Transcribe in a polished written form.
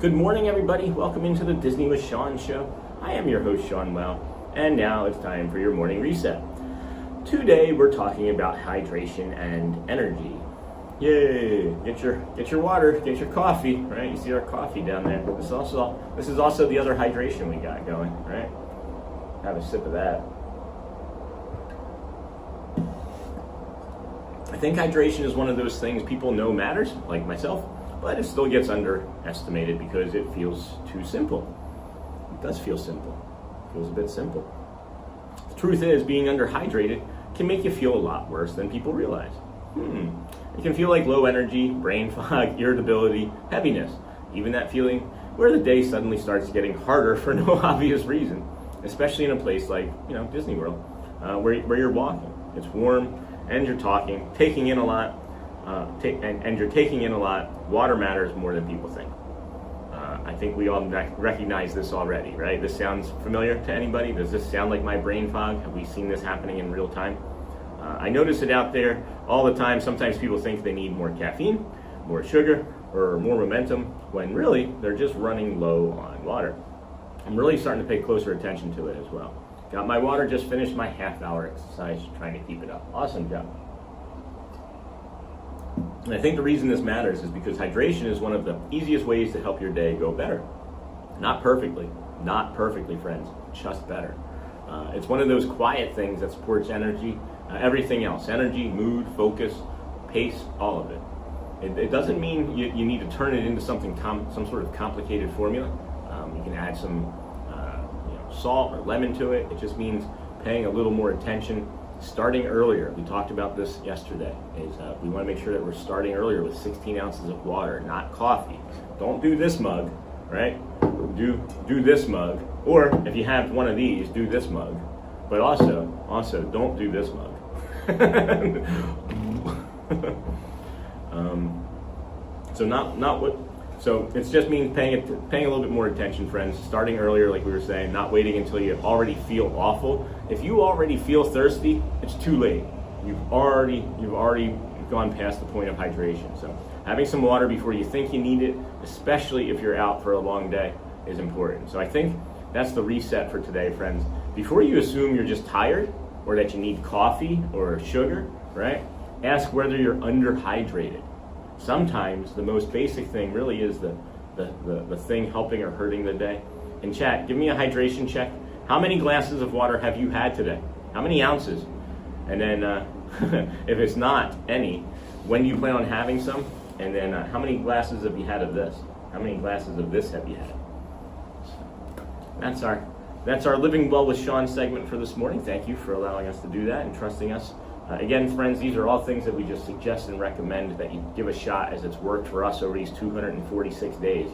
Good morning, everybody. Welcome into the Disney with Sean show. I am your host, Sean Wow, and now it's time for your morning reset. Today, we're talking about hydration and energy. Yay! Get your water, get your coffee, right? You see our coffee down there. This is also the other hydration we got going, right? Have a sip of that. I think hydration is one of those things people know matters, like myself, but it still gets underestimated because it feels too simple. It does feel simple. It feels a bit simple. The truth is, being underhydrated can make you feel a lot worse than people realize. It can feel like low energy, brain fog, irritability, heaviness, even that feeling where the day suddenly starts getting harder for no obvious reason, especially in a place like, Disney World, where you're walking. It's warm and you're taking in a lot. And you're taking in a lot. Water matters more than people think. I think we all recognize this already, right? This sounds familiar to anybody? Does this sound like my brain fog? Have we seen this happening in real time? I notice it out there all the time. Sometimes people think they need more caffeine, more sugar, or more momentum, when really they're just running low on water. I'm really starting to pay closer attention to it as well. Got my water, just finished my half-hour exercise, trying to keep it up. Awesome job. And I think the reason this matters is because hydration is one of the easiest ways to help your day go better. Not perfectly, friends, just better. It's one of those quiet things that supports energy, everything else, energy, mood, focus, pace, all of it. It doesn't mean you need to turn it into some sort of complicated formula. You can add some salt or lemon to it. It just means paying a little more attention. Starting earlier, we talked about this yesterday, is we want to make sure that we're starting earlier with 16 ounces of water, not coffee. Don't do this mug, right? Do this mug, or if you have one of these, do this mug. But also don't do this mug. So it just means paying a little bit more attention, friends. Starting earlier, like we were saying, not waiting until you already feel awful. If you already feel thirsty, it's too late. You've already gone past the point of hydration. So having some water before you think you need it, especially if you're out for a long day, is important. So I think that's the reset for today, friends. Before you assume you're just tired or that you need coffee or sugar, right? Ask whether you're underhydrated. Sometimes the most basic thing really is the thing helping or hurting the day. In chat, give me a hydration check. How many glasses of water have you had today? How many ounces? And then if it's not any, when do you plan on having some? And then how many glasses have you had of this? How many glasses of this have you had? That's our Living Well with Sean segment for this morning. Thank you for allowing us to do that and trusting us. Again, friends, these are all things that we just suggest and recommend that you give a shot, as it's worked for us over these 246 days,